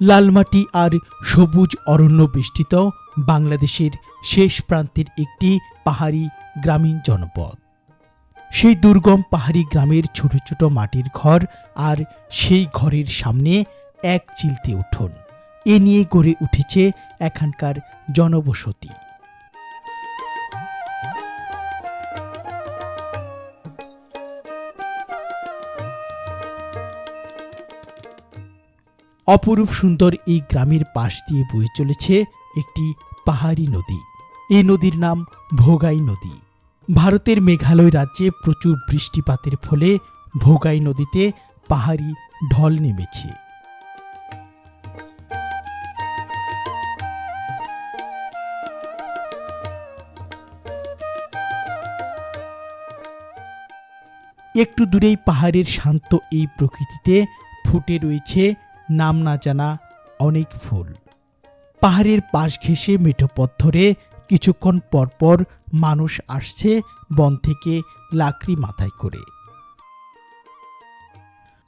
লালমাটি আর সবুজ অরণ্য বেষ্টিত বাংলাদেশের শেষ প্রান্তের একটি পাহাড়ি গ্রামীণ জনপদ। সেই দুর্গম পাহাড়ি গ্রামের ছোট ছোট মাটির ঘর আর সেই ঘরের সামনে এক চিলতে উঠোন, এ নিয়ে গড়ে উঠেছে এখানকার জনবসতি। অপরূপ সুন্দর এই গ্রামের পাশ দিয়ে বয়ে চলেছে একটি পাহাড়ি নদী। এই নদীর নাম ভোগাই নদী। ভারতের মেঘালয় রাজ্যে প্রচুর বৃষ্টিপাতের ফলে ভোগাই নদীতে পাহাড়ি ঢল নেমেছে। একটু দূরেই পাহাড়ের শান্ত এই প্রকৃতিতে ফুটে রয়েছে নাম না জানা অনেক ফুল। পাহাড়ের পাশ ঘেঁষে মেঠো পথ ধরে কিছুক্ষণ পরপর মানুষ আসছে বন থেকে লাকড়ি মাথায় করে।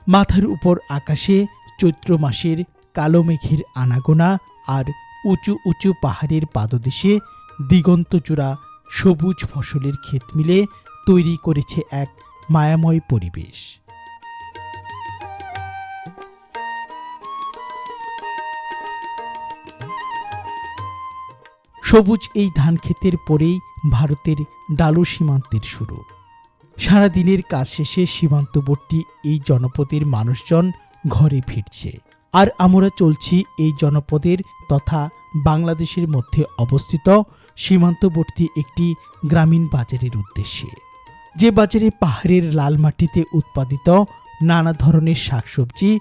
মাথার উপর আকাশে চৈত্র মাসের কালো মেঘের আনাগোনা আর উঁচু উঁচু পাহাড়ের পাদদেশে দিগন্তজোড়া সবুজ ফসলের ক্ষেত মিলে তৈরি করেছে এক মায়াময় পরিবেশ। সবুজ এই ধান ক্ষেতের পরেই ভারতের ডালু সীমান্তের শুরু। সারাদিনের কাজ শেষে সীমান্তবর্তী এই জনপদের মানুষজন ঘরে ফিরছে, আর আমরা চলছি এই জনপদের তথা বাংলাদেশের মধ্যে অবস্থিত সীমান্তবর্তী একটি গ্রামীণ বাজারের উদ্দেশ্যে, যে বাজারে পাহাড়ের লাল মাটিতে উৎপাদিত নানা ধরনের শাকসবজি,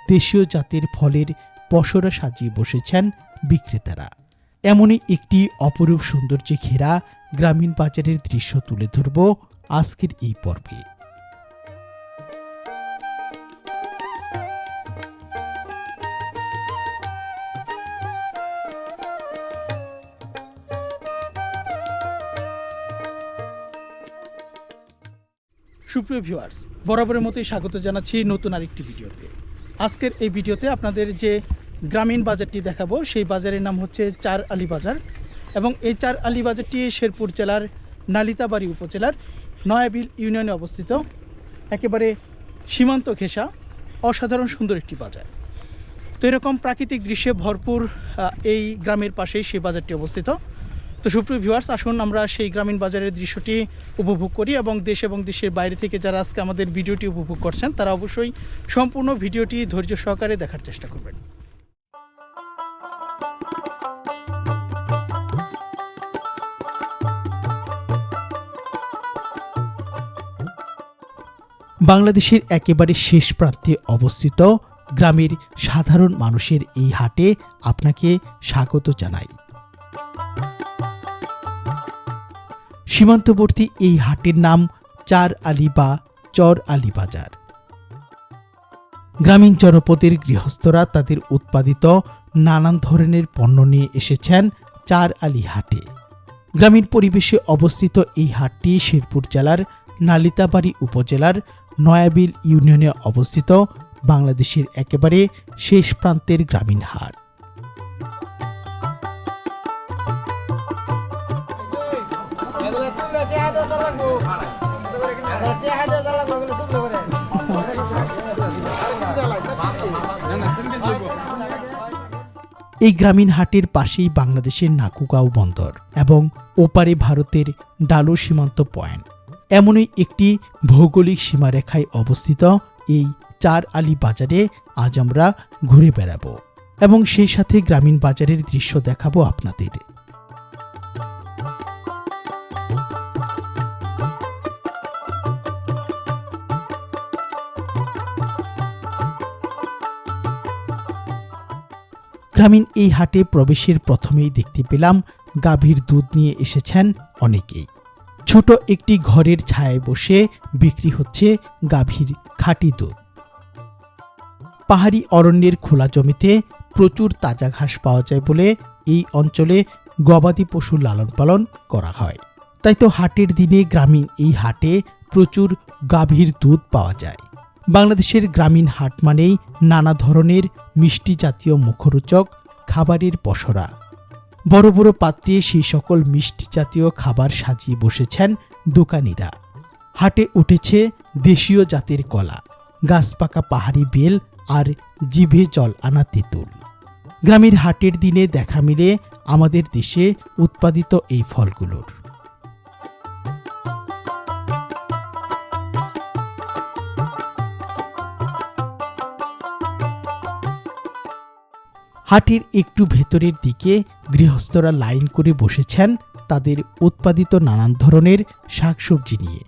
দেশীয় জাতের ফলের পসরা সাজিয়ে বসেছেন বিক্রেতারা। এমনই একটি অপরূপ সৌন্দর্যে ঘেরা গ্রামীণ বাজারের দৃশ্য তুলে ধরব আজকের এই পর্বে। সুপ্রিয় ভিউয়ার্স, বরাবরের মতোই স্বাগত জানাচ্ছি নতুন আরেকটি ভিডিওতে। আজকের এই ভিডিওতে আপনাদের যে গ্রামীণ বাজারটি দেখাবো সেই বাজারের নাম হচ্ছে চার আলী বাজার, এবং এই চার আলী বাজারটি শেরপুর জেলার নালিতাবাড়ি উপজেলার নয়াবিল ইউনিয়নে অবস্থিত। একেবারে সীমান্ত ঘেঁষা অসাধারণ সুন্দর একটি বাজার। তো এরকম প্রাকৃতিক দৃশ্যে ভরপুর এই গ্রামের পাশেই সেই বাজারটি অবস্থিত। তো সুপ্রিয় ভিউয়ার্স, আসুন আমরা সেই গ্রামীণ বাজারের দৃশ্যটি উপভোগ করি, এবং দেশের বাইরে থেকে যারা আজকে আমাদের ভিডিওটি উপভোগ করছেন তারা অবশ্যই সম্পূর্ণ ভিডিওটি ধৈর্য সহকারে দেখার চেষ্টা করবেন। বাংলাদেশের একেবারে শেষ প্রান্তে অবস্থিত গ্রামের সাধারণ মানুষের এই হাটে আপনাকে স্বাগত জানাই। সীমান্তবর্তী এই হাটের নাম চার আলী বা চর আলী বাজার। গ্রামীণ জনপদের গৃহস্থরা তাদের উৎপাদিত নানান ধরনের পণ্য নিয়ে এসেছেন চার আলী হাটে। গ্রামীণ পরিবেশে অবস্থিত এই হাটটি শেরপুর জেলার নালিতাবাড়ি উপজেলার নয়াবিল ইউনিয়নে অবস্থিত বাংলাদেশের একেবারে শেষ প্রান্তের গ্রামীণ হাট। এই গ্রামীণ হাটের পাশেই বাংলাদেশের নাকুগাঁও বন্দর এবং ওপারে ভারতের ডালু সীমান্ত পয়েন্ট। এমনই একটি ভৌগোলিক সীমারেখায় অবস্থিত এই চার আলী বাজারে আজ আমরা ঘুরে বেড়াবো এবং সেই সাথে গ্রামীণ বাজারের দৃশ্য দেখাবো আপনাদের। গ্রামীণ এই হাটে প্রবেশের প্রথমেই দেখতে পেলাম গাভীর দুধ নিয়ে এসেছেন অনেকেই। ছোট একটি ঘরের ছায়ায় বসে বিক্রি হচ্ছে গাভীর খাঁটি দুধ। পাহাড়ি অরণ্যের খোলা জমিতে প্রচুর তাজা ঘাস পাওয়া যায় বলে এই অঞ্চলে গবাদি পশু লালন পালন করা হয়। তাই তো হাটের দিনে গ্রামীণ এই হাটে প্রচুর গাভীর দুধ পাওয়া যায়। বাংলাদেশের গ্রামীণ হাট মানেই নানা ধরনের মিষ্টি জাতীয় মুখরোচক খাবারের পসরা। বড় বড় পাত্রে সেই সকল মিষ্টি জাতীয় খাবার সাজিয়ে বসেছেন দোকানিরা। হাটে উঠেছে দেশীয় জাতের কলা, গাছপাকা পাহাড়ি বেল আর জিভে জল আনা তেঁতুল। গ্রামের হাটের দিনে দেখা মিলে আমাদের দেশে উৎপাদিত এই ফলগুলোর। হাটের একটু ভেতরের দিকে গৃহস্থরা লাইন করে বসেছেন তাদের উৎপাদিত নানান ধরনের শাকসবজি নিয়ে।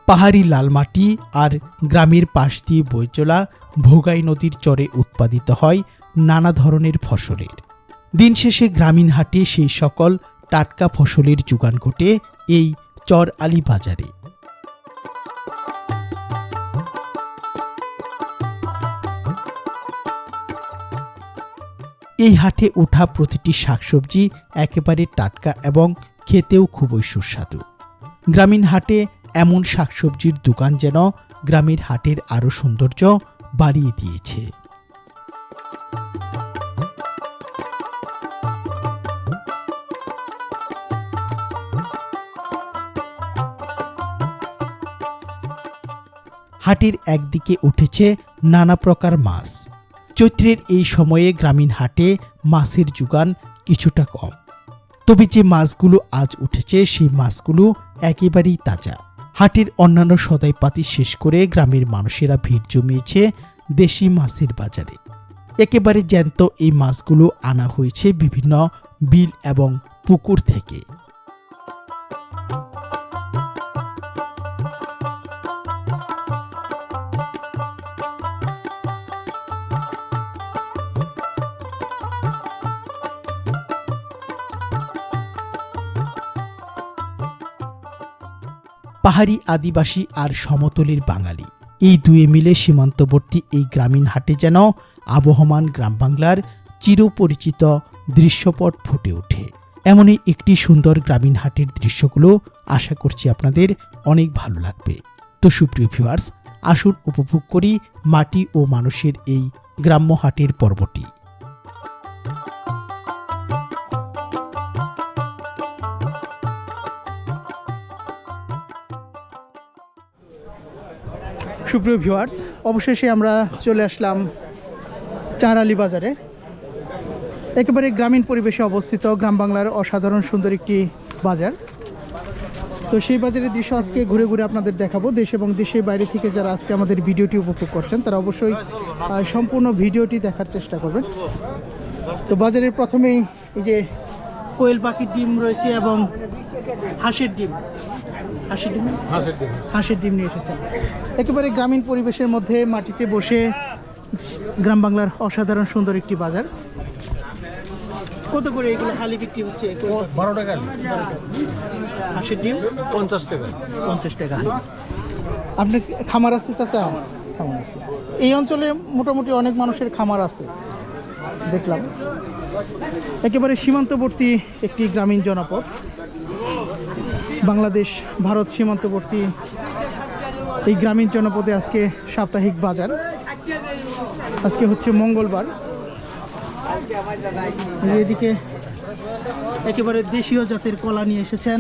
পাহাড়ি লাল মাটি আর গ্রামের পাশ দিয়ে বয়ে চলা ভোগাই নদীর চরে উৎপাদিত হয় নানা ধরনের ফসলের। দিন শেষে গ্রামীণ হাটে সেই সকল টাটকা ফসলের যোগান ঘটে এই চর আলী বাজারে। এই হাটে ওঠা প্রতিটি শাকসবজি একেবারে টাটকা এবং খেতেও খুবই সুস্বাদু। গ্রামীণ হাটে এমন শাকসবজির দোকান যেন গ্রামের হাটের আরও সৌন্দর্য বাড়িয়ে দিয়েছে। হাটের একদিকে উঠেছে নানা প্রকার মাছ। চৈত্রের এই সময়ে গ্রামীণ হাটে মাছের যোগান কিছুটা কম, তবে যে মাছগুলো আজ উঠেছে সেই মাছগুলো একেবারেই তাজা। হাটের অন্যান্য সদাইপাতি শেষ করে গ্রামের মানুষেরা ভিড় জমিয়েছে দেশি মাছের বাজারে। একেবারে জ্যান্ত এই মাছগুলো আনা হয়েছে বিভিন্ন বিল এবং পুকুর থেকে। পাহাড়ি আদিবাসী আর সমতলের বাঙালি, এই দুয়ে মিলে সীমান্তবর্তী এই গ্রামীণ হাটে যেন আবহমান গ্রাম বাংলার চিরপরিচিত দৃশ্যপট ফুটে ওঠে। এমনই একটি সুন্দর গ্রামীণ হাটের দৃশ্যগুলো আশা করছি আপনাদের অনেক ভালো লাগবে। তো সুপ্রিয় ভিউয়ার্স, আসুন উপভোগ করি মাটি ও মানুষের এই গ্রাম্য হাটের পর্বটি। সুপ্রিয় ভিউয়ার্স, অবশেষে আমরা চলে আসলাম চার আলী বাজারে। একেবারে গ্রামীণ পরিবেশে অবস্থিত গ্রাম বাংলার অসাধারণ সুন্দর একটি বাজার। তো সেই বাজারের দৃশ্য আজকে ঘুরে ঘুরে আপনাদের দেখাবো। দেশ এবং দেশের বাইরে থেকে যারা আজকে আমাদের ভিডিওটি উপভোগ করছেন তারা অবশ্যই সম্পূর্ণ ভিডিওটি দেখার চেষ্টা করবেন। তো বাজারের প্রথমেই এই যে কোয়েল পাখির ডিম রয়েছে এবং হাঁসের ডিম নিয়ে এসেছেন। একেবারে গ্রামীণ পরিবেশের মধ্যে মাটিতে বসে গ্রাম বাংলার অসাধারণ সুন্দর একটি বাজার। কত করে এগুলো হালি বিক্রি হচ্ছে? 12 টাকা। হাঁসের ডিম 50 টাকা। 50 টাকা। আপনার খামার আছে চাচা? খামার আছে। এই অঞ্চলে মোটামুটি অনেক মানুষের খামার আছে দেখলাম। একেবারে সীমান্তবর্তী একটি গ্রামীণ জনপদ, বাংলাদেশ ভারত সীমান্তবর্তী এই গ্রামীণ জনপদে আজকে সাপ্তাহিক বাজার। আজকে হচ্ছে মঙ্গলবার। এদিকে একেবারে দেশীয় জাতের কলা নিয়ে এসেছেন,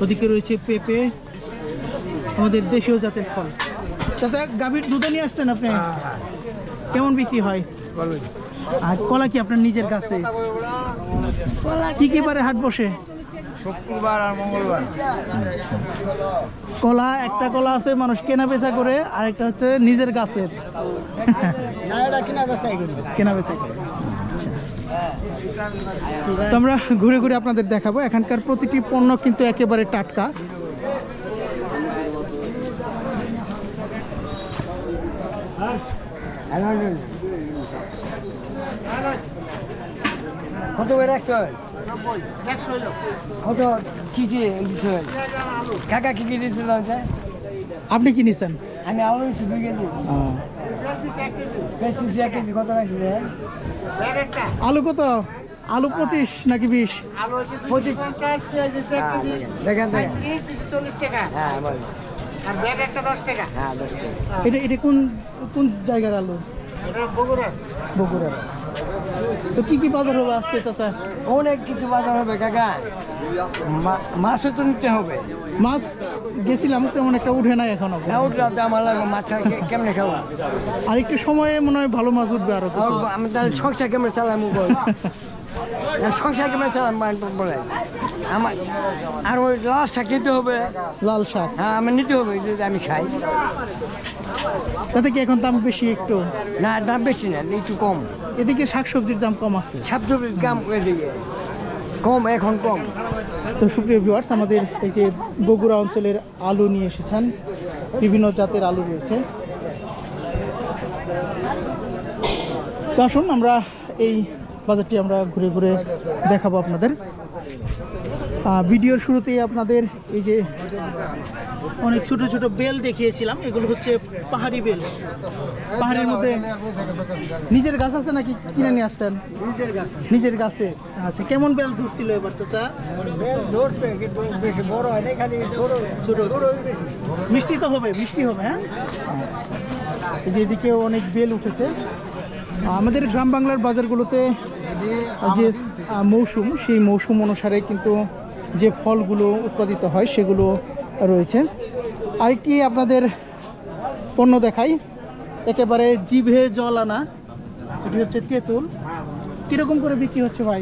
ওদিকে রয়েছে পেঁপে, আমাদের দেশীয় জাতের ফল। চাচা, গাভীর দুধ নিয়ে আসছেন আপনি? কেমন বিক্রি হয়? আর কলা কি আপনার নিজের কাছে? কি কি বারে হাট বসে? শুক্রবার আর মঙ্গলবার। কলা, একটা কলা আছে মানুষ কেনা বেচা করে, আর একটা হচ্ছে নিজের গাছের কেনা বেচা করে। তো আমরা ঘুরে ঘুরে আপনাদের দেখাবো। এখানকার প্রতিটি পণ্য কিন্তু একেবারে টাটকা। কত করে রাখছো? কত কি কি দিছো? কাকা কি কি দিছো? আপনি কি নিছেন? আমি আলু নিছি 2 কেজি। পেঁয়াজ 1 কেজি। কত রাখছি? আলু কত? আলু 25 নাকি 20? আলু হচ্ছে 25, পেঁয়াজ হচ্ছে 1 কেজি। দেখেন 40 টাকা। হ্যাঁ, আর ব্যাগ একটা 10 টাকা। হ্যাঁ 10 টাকা। এটা এটা কোন কোন জায়গার আলু? এটা বগুড়া। বগুড়া। তো কি কি বাজার হবে আজকে চাচা? অনেক কিছু বাজার হবে কাকা। মাছও তো নিতে হবে। মাছ গেছিলাম তেমন একটা উঠে নাই এখনো। না উঠলে দাম লাগবে, মাছ কেমনে খাবো? আর একটু সময়ে মনে হয় ভালো মাছ উঠবে আরো কিছু। আমি তাহলে সংসার কেমনে চালাম বল? সংসার কেমনে চালাম বলে আমার আর ওই লাল শাক নিতে হবে। লাল শাক? হ্যাঁ আমার নিতে হবে যে আমি খাই। তাতে কি এখন দাম বেশি একটু? না দাম বেশি না, একটু কম। এদিকে শাকসবজির দাম কম আছে। সবজির দাম এদিকে কম, এখন কম। তো সুপ্রিয় ভিউয়ার্স, আমাদের এই যে বগুড়া অঞ্চলের আলু নিয়ে এসেছেন, বিভিন্ন জাতের আলু রয়েছে। তো আসুন আমরা এই বাজারটি আমরা ঘুরে ঘুরে দেখাবো আপনাদের। ভিডিওর শুরুতেই আপনাদের এই যে অনেক ছোট ছোট বেল দেখিয়েছিলাম, এগুলো হচ্ছে পাহাড়ি বেল। পাহাড়ের মধ্যে নিজের গাছ আছে নাকি কিনে নিয়ে আসছেন? নিজের গাছে। আচ্ছা, কেমন বেল ধরছিল এবার চাচা? ধরছে কিন্তু বেশি বড় হয় না, খালি ছোট ছোট মিষ্টি তো হবে, মিষ্টি হবে। হ্যাঁ, এই যে এদিকেও অনেক বেল উঠেছে। আমাদের গ্রাম বাংলার বাজারগুলোতে যে মৌসুম, সেই মৌসুম অনুসারে কিন্তু যে ফলগুলো উৎপাদিত হয় সেগুলো রয়েছে। আরেকটি আপনাদের পণ্য দেখাই, একেবারে জিভে জল আনা, এটি হচ্ছে তেঁতুল। কীরকম করে বিক্রি হচ্ছে ভাই?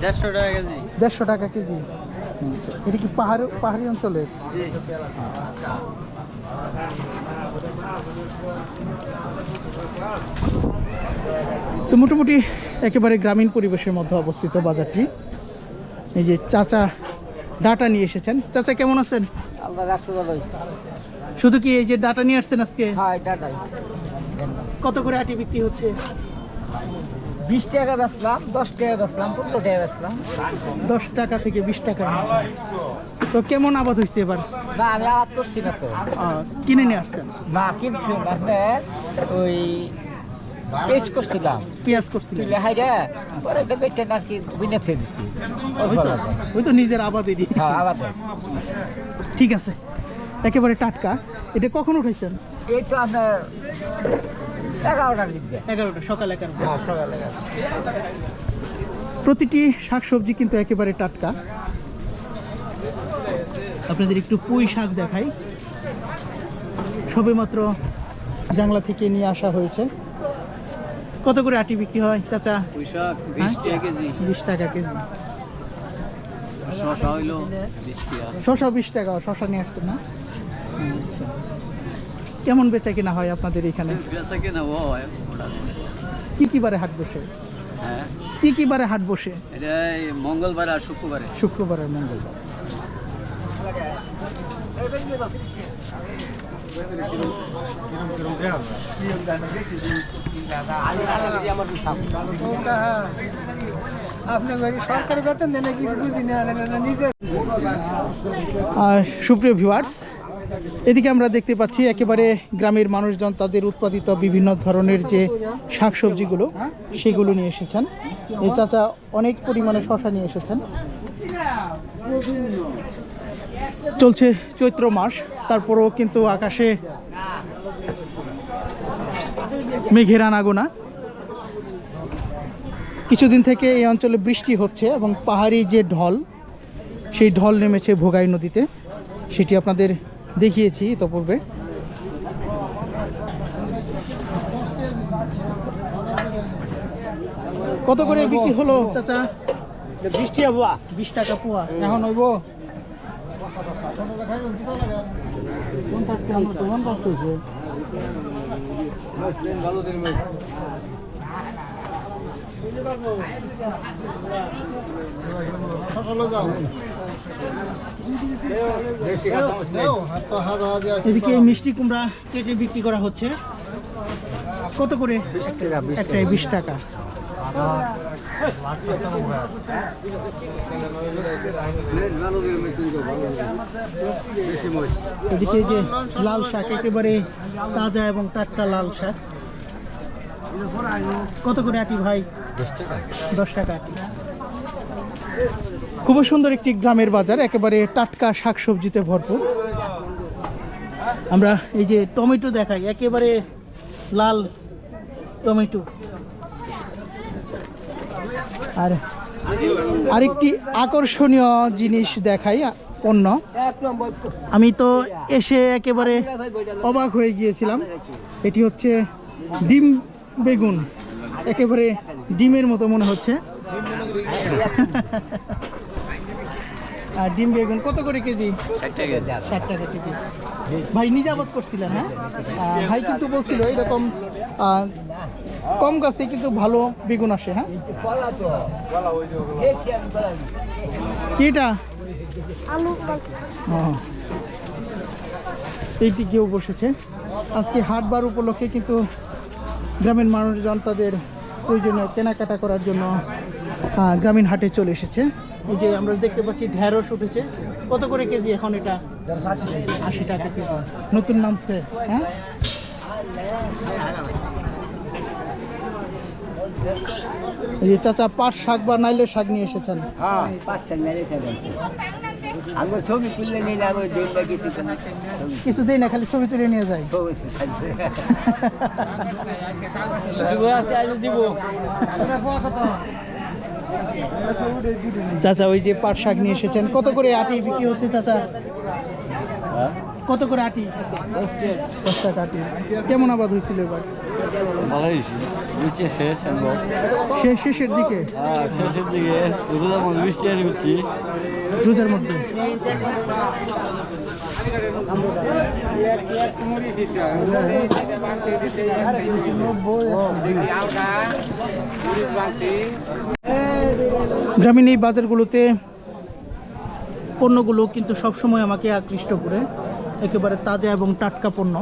150 টাকা কেজি। 150 টাকা কেজি। এটা কি পাহাড়ি অঞ্চলের? জি। তো মোটামুটি একেবারে গ্রামীণ পরিবেশের মধ্যে অবস্থিত বাজারটি। এই যে চাচা ডাটা নিয়ে এসেছেন। চাচা কেমন আছেন? আল্লাহ রাখছে ভালোই। শুধু কি এই যে ডাটা নিয়ে আসছেন আজকে? হ্যাঁ এটাই। কত করে আটি বিক্রি হচ্ছে? 20 টাকা বেচলাম, 10 টাকা বেচলাম, 15 টাকা বেচলাম। 10 টাকা থেকে 20 টাকা। তো কেমন আবাদ হয়েছে এবার? না আমি আবাদ করছি না তো। কিনে নিয়ে আসছেন? না কিনছি আপনার ওই পেঁয়াজ করছিলাম। পেঁয়াজ করছিলেন? তুলে হাইরা পরে একটা বেটে নাকি বিনে ছেড়ে দিছি। ওই তো নিজের আবাদেরই। হ্যাঁ আবাদ। ঠিক আছে, একেবারে টাটকা। এটা কখন উঠাইছেন? এই তো আপনার 11টার দিকে। 11টা, সকাল 11টা। হ্যাঁ সকালে। প্রতিটি শাকসবজি কিন্তু একেবারে টাটকা। আপনাদের একটু পুঁই শাক দেখাই, সবেমাত্র জাংলা থেকে নিয়ে আসা হয়েছে। কত করে আটি বিক্রি হয় চাচা? পুঁই শাক 20 টাকা কেজি। 20 টাকা কেজি। শসা হইলো 20 টাকা। শসা 20 টাকা। শসা নিয়ে আসছেন না? আচ্ছা, কেমন বেচা কিনা হয় আপনাদের এখানে? বেচা কিনা হয় কি কি বারে হাট বসে? হ্যাঁ কি কি বারে হাট বসে? এটা মঙ্গলবার আর শুক্রবারে। শুক্রবার আর মঙ্গলবার। সরকারি বেতন দেন কিছু বুঝি না, নিজে। সুপ্রিয় ভিউয়ার্স, এদিকে আমরা দেখতে পাচ্ছি একেবারে গ্রামের মানুষজন তাদের উৎপাদিত বিভিন্ন ধরনের যে শাকসবজিগুলো সেগুলো নিয়ে এসেছেন। এই চাচা অনেক পরিমাণে শসা নিয়ে এসেছেন। চলছে চৈত্র মাস, তারপরেও কিন্তু আকাশে মেঘের আনাগোনা। কিছুদিন থেকে এই অঞ্চলে বৃষ্টি হচ্ছে এবং পাহাড়ি যে ঢল, সেই ঢল নেমেছে ভোগাই নদীতে, সেটি আপনাদের দেখিয়েছি ইতোপূর্বে। কত করে বিক্রি হলো চাচা? 20 টাকা পোয়া। 20 টাকা পোয়া। এখন হইব 50 টাকা মতো। 50 হয়েছে। এদিকে মিষ্টি কুমড়া কেটে বিক্রি করা হচ্ছে। কত করে? 20 টাকা। একটাই 20 টাকা। এদিকে যে লাল শাক, একেবারে তাজা এবং টাটকা লাল শাক। কত করে আটি ভাই? 10 টাকা আটি। খুবই সুন্দর একটি গ্রামের বাজার, একেবারে টাটকা শাকসবজিতে ভরপুর। আমরা এই যে টমেটো দেখাই, একেবারে লাল টমেটো। আর আরেকটি আকর্ষণীয় জিনিস দেখাই, পণ্য। আমি তো এসে একেবারে অবাক হয়ে গিয়েছিলাম। এটি হচ্ছে ডিম বেগুন, একেবারে ডিমের মতো মনে হচ্ছে। আর ডিম বেগুন কত করে কেজি? 60 টাকা কেজি। ভাই নিজে আবাদ করছিলেন? হ্যাঁ, ভাই কিন্তু বলছিল এরকম কম গাছে কিন্তু ভালো বেগুন আসে। হ্যাঁ, এটা এইটি কেউ বসেছে। আজকে হাটবার উপলক্ষে কিন্তু গ্রামীণ মানুষজন তাদের প্রয়োজনীয় কেনাকাটা করার জন্য গ্রামীণ হাটে চলে এসেছে। এই যে আমরা দেখতে পাচ্ছি ঢেঁড়স উঠেছে। কত করে কেজি এখন এটা? 80 টাকা কেজি, নতুন নামছে। হ্যাঁ, এই যে চাচা পাট শাক বা নাইলের শাক নিয়ে এসেছেন। কিছু দেই না, খালি ছবি তুলে নিয়ে যায়। চাচা ওই যে পাট শাক নিয়ে এসেছেন, কত করে আটি বিক্রি হচ্ছে চাচা? কত করে আটি? 10 টাকা আটি। কেমন আবাদ হয়েছিল এবার? শেষের দিকে, রোজার মধ্যে। গ্রামীণ এই বাজারগুলোতে পণ্যগুলো কিন্তু সবসময় আমাকে আকৃষ্ট করে, একেবারে তাজা এবং টাটকা পণ্য।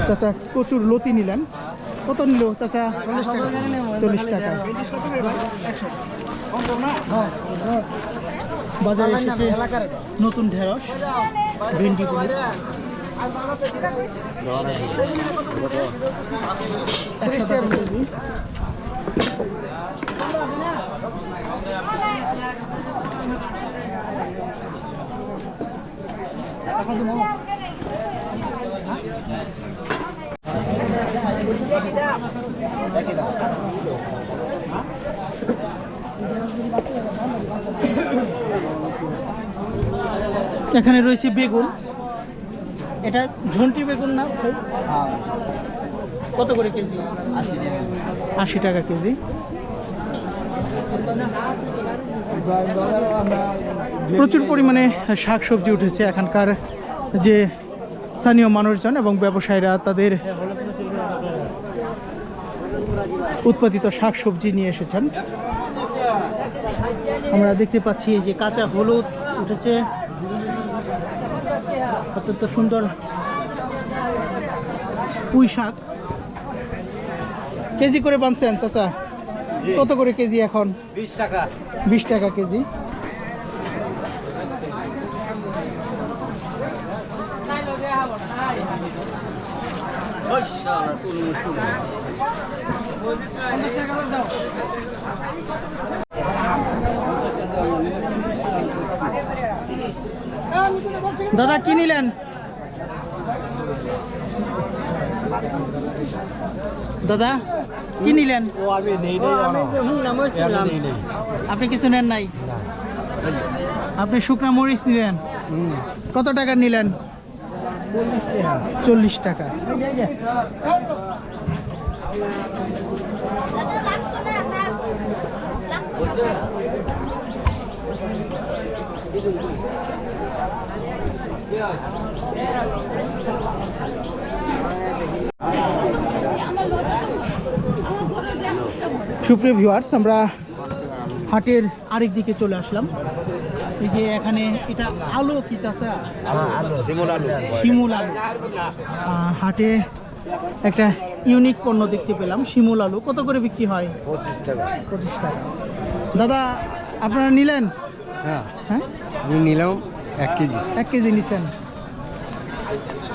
চাচা প্রচুর লতি নিলেন। কত নিল চাচা? 40 টাকা। বাজারে এসেছে নতুন ঢেঁড়স, ভেন্ডি গুলি। এখানে রয়েছে বেগুন, এটা ঝন্টি বেগুন না? কত করে কেজি? 80 টাকা কেজি। প্রচুর পরিমাণে শাকসবজি উঠেছে। এখানকার যে স্থানীয় মানুষজন এবং ব্যবসায়ীরা তাদের উৎপাদিত শাকসবজি নিয়ে এসেছেন। আমরা দেখতে পাচ্ছি যে কাঁচা হলুদ উঠেছে, অত্যন্ত সুন্দর পুঁই শাক। কেজি করে বানছেন চাচা? কত করে কেজি এখন? 20 টাকা। 20 টাকা কেজি। দাদা কি নিলেন? দাদা কি নিলেন? আপনি কিছু নেন নাই? আপনি শুকনা মরিচ নিলেন? কত টাকা নিলেন? 40 টাকা। সুপ্রিয় ভিউয়ার্স, আমরা হাটের আরেক দিকে চলে আসলাম। এই যে এখানে এটা আলু কি চাচা? শিমুল আলু। হাটে একটা ইউনিক পণ্য দেখতে পেলাম, শিমুল আলু। কত করে বিক্রি হয়? 25 টাকা। দাদা আপনারা নিলেন? হ্যাঁ, আমি নিলাম 1 কেজি। 1 কেজি নিছেন।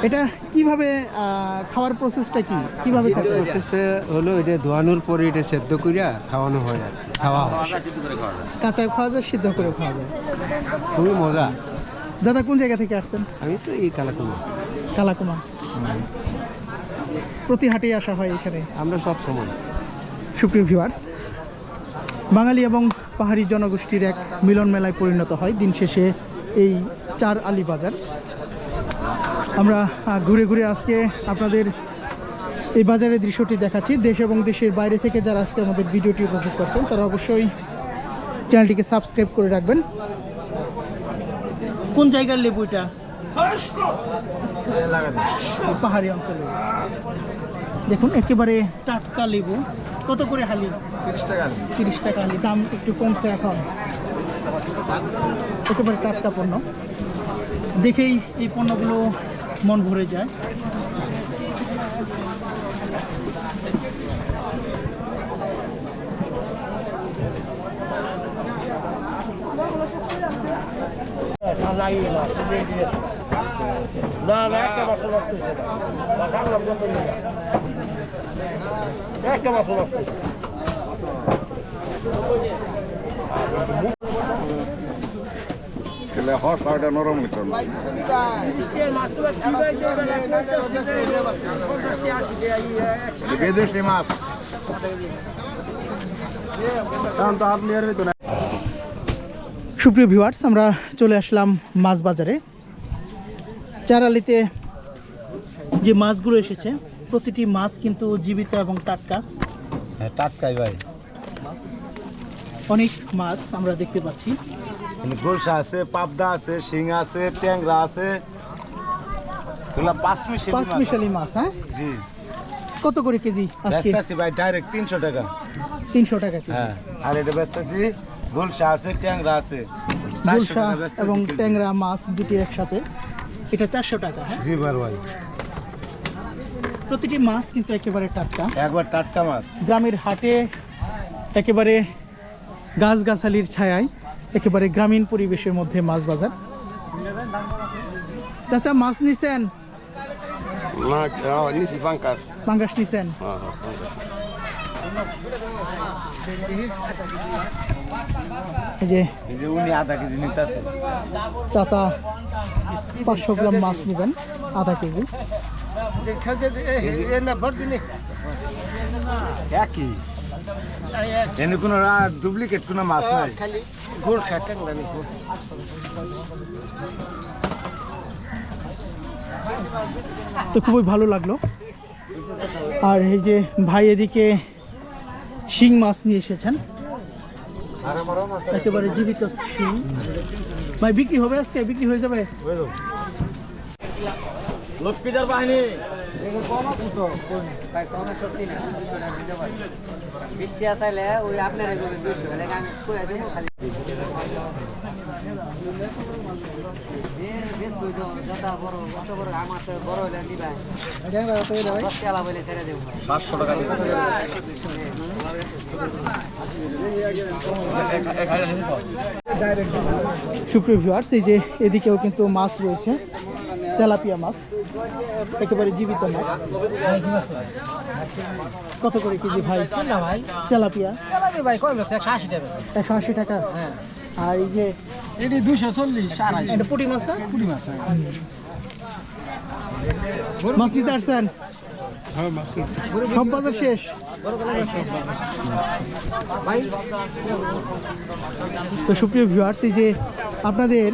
এটা কিভাবে খাওয়ার প্রসেসটা কি? কিভাবে খাওয়া? প্রসেসে হলো এটা ধোয়ানোর পরে এটা সেদ্ধ কইরা খাওয়ানো হয়, খাওয়া হয়। কাঁচা খাওয়া যায়, সিদ্ধ করে খাওয়া যায়। খুবই মজা। দাদা কোন জায়গা থেকে আসছেন? আমি তো এই কালাকুমা। কালাকুমা। প্রতি হাটেই আসা হয় এখানে? আমরা সব সময়। সুপ্রিয় ভিউয়ার্স, বাঙালি এবং পাহাড়ি জনগোষ্ঠীর এক মিলন মেলায় পরিণত হয় দিন শেষে এই চার আলী বাজার। আমরা ঘুরে ঘুরে আজকে আপনাদের এই বাজারের দৃশ্যটি দেখাচ্ছি। দেশ এবং দেশের বাইরে থেকে যারা আজকে আমাদের ভিডিওটি উপভোগ করছেন তারা অবশ্যই চ্যানেলটিকে সাবস্ক্রাইব করে রাখবেন। কোন জায়গার লেবু এটা? পাহাড়ি অঞ্চলে। দেখুন একেবারে টাটকা লেবু। কত করে হালি? 30 টাকা। 30 টাকা হালি। দাম একটু কমছে এখন। একেবারে টাটকা পণ্য, দেখেই এই পণ্যগুলো মন ভরে যায়। নরম হইতো না। বিদেশি মাছ সুপ্রিয় ভিউয়ার্স, আমরা চলে আসলাম মাছ বাজারে। চার আলিতে যে মাছগুলো এসেছে প্রতিটি মাছ কিন্তু জীবিত এবং টাটকা। হ্যাঁ, টাটকাই ভাই। অনেক মাছ আমরা দেখতে পাচ্ছি। গুলশা আছে, পাবদা আছে, শিঙা আছে, ট্যাংরা আছে। এগুলা পাঁচ মিশালি মাছ। হ্যাঁ, জি। কত করে কেজি আজকে? বেচতাছি ভাই ডাইরেক্ট 300 টাকা। 300 টাকা কেজি। হ্যাঁ, আর এটা বেচতাছি গুলশা আছে, ট্যাংরা আছে। গুলশা এবং ট্যাংরা মাছ দুটি একসাথে, এটা 400 টাকা। হ্যাঁ জি ভাই। প্রতিটি মাছ কিন্তু একেবারে টাটকা, একবার টাটকা মাছ। গ্রামের হাটে একেবারে গাছগাছালির ছায়ায় একেবারে গ্রামীণ পরিবেশের মধ্যে মাছ বাজার। চাচা মাছ নিছেন? পাঙ্গাস নিছেন? এই যে উনি আধা কেজি নিতেছে। চাচা 500 গ্রাম মাছ নেবেন, আধা কেজি। একই এনে কোনো ডুপ্লিকেট কোনো মাছ নাই। তো খুবই ভালো লাগলো। আর এই যে ভাই এদিকে শিং মাছ নিয়ে এসেছেন, একেবারে জীবিত শিং। ভাই বিক্রি হবে আজকে? বিক্রি হয়ে যাবে? লক্ষ্মীদার বাহিনী বৃষ্টি আসাইলে ওই আপনারা আমি কইয়া দেবো খালি বড় হলে নিবাই 500 টাকা। সুপ্রিয় ভিউয়ার্স, এই যে এদিকেও কিন্তু মাছ রয়েছে, তেলাপিয়া মাছ, একেবারে জীবিত মাছ। কত করে কেজি ভাই? না ভাই, তেলাপিয়া ভাই কয় বেছে 180 টাকা। 180 টাকা। হ্যাঁ, আর এই যে এটি 240 এটা পুঁটি মাছ না? পুঁটি মাছ। মাছ নিতে আসছেন? সব বাজার শেষ। তো সুপ্রিয় ভিউয়ার্স, এই যে আপনাদের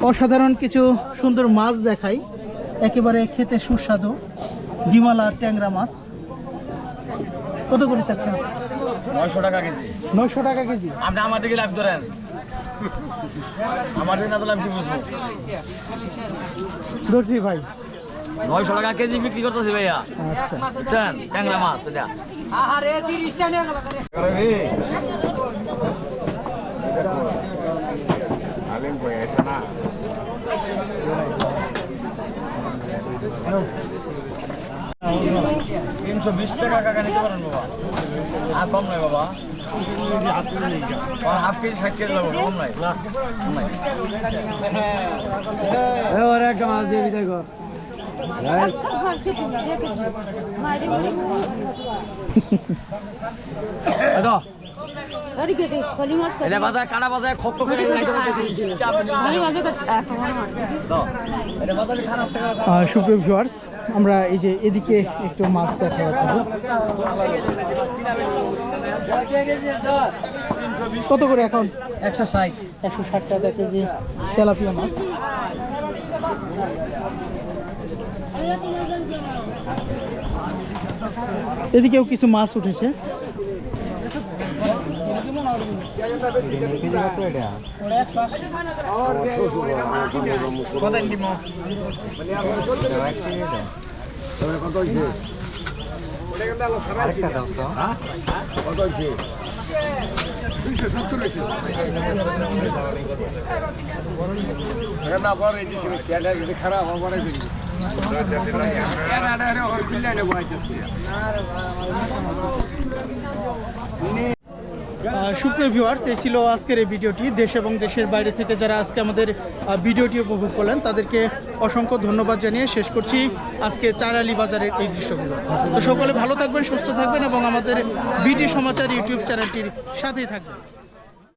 অসাধারণ কিছু সুন্দর মাছ দেখাই, একেবারে খেতে সুস্বাদু ডিমালা ট্যাংরা মাছ। কত করে চাচ্ছেন? 900 টাকা কেজি। 900 টাকা কেজি। আপনি আমার দিকে লাভ ধরেন, আমার দিকে না তো লাভ কি বুঝবো। ধরছি ভাই। 900 টাকা কেজি বিক্রি করতেছি ভাইয়া। আচ্ছা, বুঝছেন, ট্যাংরা মাছ এটা। আরে 30 টাকা আলিম কই এটা না। 320 টাকা কাকা নিতে পারেন বাবা, আর কম নাই বাবা। হাফ কেজি 60 কেজি লাগবে, কম নাই। ওরে একটা মাছ দিয়ে বিদায় কর। এটা বাজায় কাটা বাজায় খপ্ত করে সুপ্রিয় ভিউয়ার্স, আমরা এই যে এদিকে একটু মাছ দেখা যাচ্ছে। কত করে এখন? 160 160 টাকা কেজি তেলাপিয়া মাছ। এদিকেও কিছু মাছ উঠেছে। সুপ্রিয় ভিউয়ার্স, এই ছিল আজকের এই ভিডিওটি। দেশ এবং দেশের বাইরে থেকে যারা আজকে আমাদের ভিডিওটি উপভোগ করলেন তাদেরকে অসংখ্য ধন্যবাদ জানিয়ে শেষ করছি আজকে চার আলী বাজারের এই দৃশ্যগুলো। তো সকলে ভালো থাকবেন, সুস্থ থাকবেন এবং আমাদের বিডি সমাচার ইউটিউব চ্যানেলটির সাথেই থাকবেন।